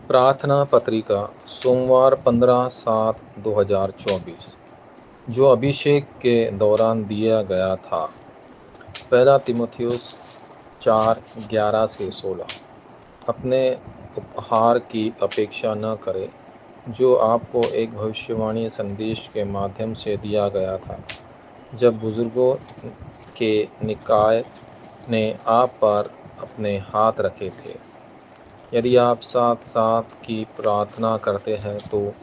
प्रार्थना पत्रिका सोमवार 15/7/2024 जो अभिषेक के दौरान दिया गया था। पहला तीमुथियुस 4:11-16। अपने उपहार की अपेक्षा न करें जो आपको एक भविष्यवाणी संदेश के माध्यम से दिया गया था, जब बुजुर्गों के निकाय ने आप पर अपने हाथ रखे थे। यदि आप साथ साथ की प्रार्थना करते हैं तो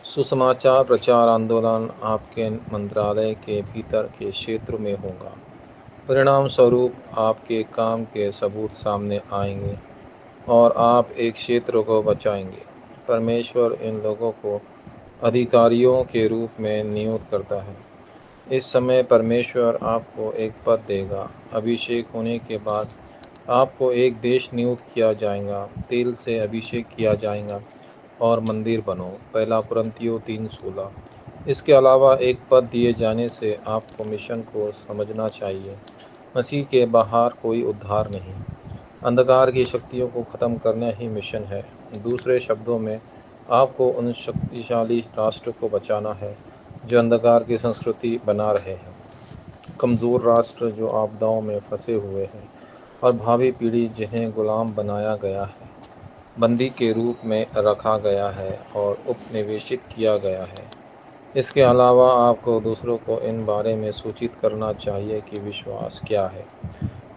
सुसमाचार प्रचार आंदोलन आपके मंत्रालय के भीतर के क्षेत्र में होगा। परिणाम स्वरूप आपके काम के सबूत सामने आएंगे और आप एक क्षेत्र को बचाएंगे। परमेश्वर इन लोगों को अधिकारियों के रूप में नियुक्त करता है। इस समय परमेश्वर आपको एक पद देगा। अभिषेक होने के बाद आपको एक देश नियुक्त किया जाएगा, तेल से अभिषेक किया जाएगा और मंदिर बनो। पहला कुरिन्थियों 3:16। इसके अलावा एक पद दिए जाने से आपको मिशन को समझना चाहिए। मसीह के बाहर कोई उद्धार नहीं। अंधकार की शक्तियों को ख़त्म करना ही मिशन है। दूसरे शब्दों में, आपको उन शक्तिशाली राष्ट्र को बचाना है जो अंधकार की संस्कृति बना रहे हैं, कमज़ोर राष्ट्र जो आपदाओं में फंसे हुए हैं, और भावी पीढ़ी जिन्हें गुलाम बनाया गया है, बंदी के रूप में रखा गया है और उपनिवेशित किया गया है। इसके अलावा आपको दूसरों को इन बारे में सूचित करना चाहिए कि विश्वास क्या है।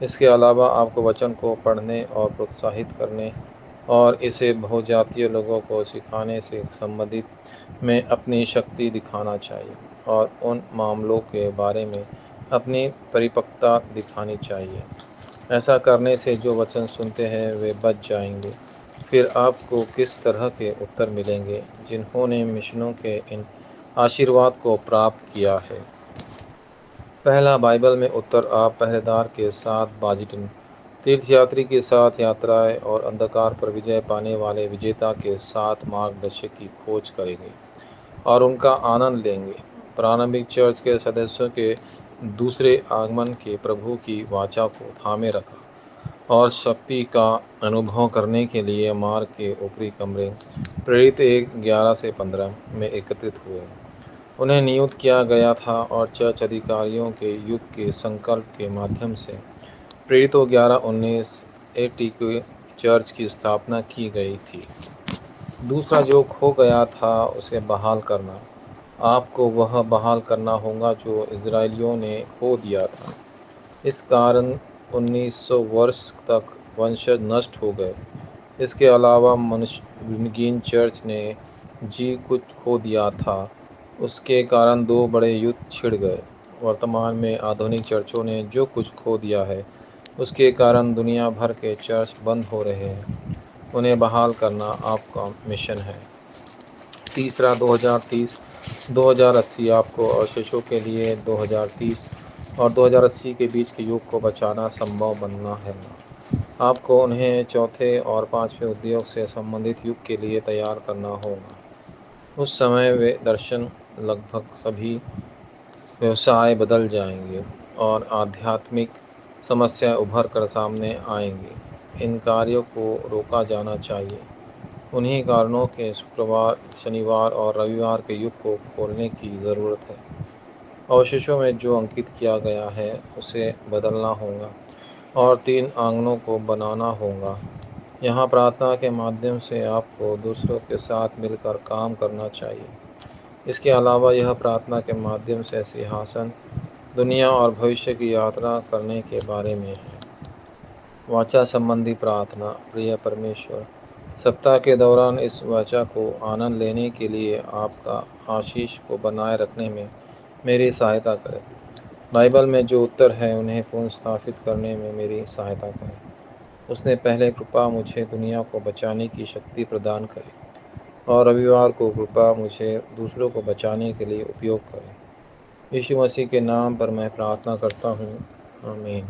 इसके अलावा आपको वचन को पढ़ने और प्रोत्साहित करने और इसे बहुजातीय लोगों को सिखाने से संबंधित में अपनी शक्ति दिखाना चाहिए और उन मामलों के बारे में अपनी परिपक्वता दिखानी चाहिए। ऐसा करने से जो वचन सुनते हैं वे बच जाएंगे। फिर आपको किस तरह के उत्तर मिलेंगे जिन्होंने मिशनों के इन आशीर्वाद को प्राप्त किया है? पहला बाइबल में उत्तर, आप पहरेदार के साथ बाजिटन, तीर्थयात्री के साथ यात्राएं और अंधकार पर विजय पाने वाले विजेता के साथ मार्गदर्शक की खोज करेंगे और उनका आनंद लेंगे। प्रारंभिक चर्च के सदस्यों के दूसरे आगमन के प्रभु की वाचा को थामे रखा और शक्ति का अनुभव करने के लिए मार्ग के ऊपरी कमरे प्रेरित 1:11-15 में एकत्रित हुए। उन्हें नियुक्त किया गया था और चर्च अधिकारियों के युग के संकल्प के माध्यम से प्रेरितों 11-19 एटी के चर्च की स्थापना की गई थी। दूसरा, जो खो गया था उसे बहाल करना। आपको वह बहाल करना होगा जो इजरायलियों ने खो दिया था। इस कारण 1900 वर्ष तक वंशज नष्ट हो गए। इसके अलावा मनुष्यहीन चर्च ने जी कुछ खो दिया था। उसके कारण दो बड़े युद्ध छिड़ गए। वर्तमान में आधुनिक चर्चों ने जो कुछ खो दिया है उसके कारण दुनिया भर के चर्च बंद हो रहे हैं। उन्हें बहाल करना आपका मिशन है। तीसरा, 2030-2080 आपको अवशेषों के लिए 2030 और 2080 के बीच के युग को बचाना संभव बनना है। आपको उन्हें चौथे और पांचवें उद्योग से संबंधित युग के लिए तैयार करना होगा। उस समय वे दर्शन, लगभग सभी व्यवसाय बदल जाएंगे और आध्यात्मिक समस्याएं उभर कर सामने आएंगी। इन कार्यों को रोका जाना चाहिए। उन्हीं कारणों के शुक्रवार, शनिवार और रविवार के युग को खोलने की ज़रूरत है। अवशेषों में जो अंकित किया गया है उसे बदलना होगा और 3 आंगनों को बनाना होगा। यहाँ प्रार्थना के माध्यम से आपको दूसरों के साथ मिलकर काम करना चाहिए। इसके अलावा यह प्रार्थना के माध्यम से सिंहासन, दुनिया और भविष्य की यात्रा करने के बारे में है। वाचा संबंधी प्रार्थना। प्रिय परमेश्वर, सप्ताह के दौरान इस वाचा को आनंद लेने के लिए आपका आशीष को बनाए रखने में मेरी सहायता करें। बाइबल में जो उत्तर हैं उन्हें पुनर्स्थापित करने में मेरी सहायता करें। उसने पहले कृपा मुझे दुनिया को बचाने की शक्ति प्रदान करे और रविवार को कृपा मुझे दूसरों को बचाने के लिए उपयोग करे। यीशु मसीह के नाम पर मैं प्रार्थना करता हूँ, आमीन।